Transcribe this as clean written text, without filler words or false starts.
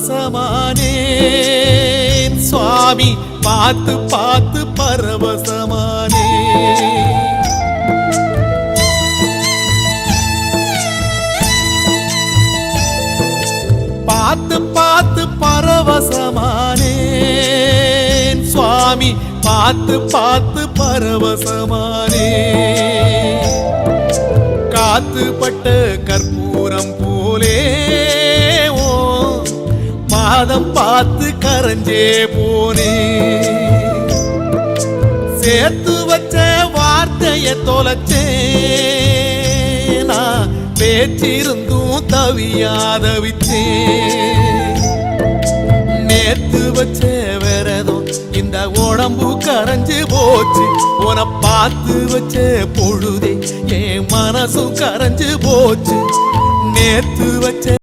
பரவசமானேன் சுவாமி பார்த்து பார்த்து பரவசமானேன் பார்த்து பார்த்து பரவசமானேன் சுவாமி பார்த்து பார்த்து பரவசமானேன் காத்துப்பட்ட கற்பூரம் போலே ஓ பாதம் பார்த்து கரைஞ்சே போனே சேர்த்து வச்ச வார்த்தைய தொலைச்சேனா பேச்சிருந்தும் தவியாதவிச்சேன் நேத்து வச்ச விரதம் இந்த உடம்பு கரைஞ்சு போச்சு உன பார்த்து வச்ச பொழுதே என் மனசும் கரைஞ்சு போச்சு நேத்து வச்ச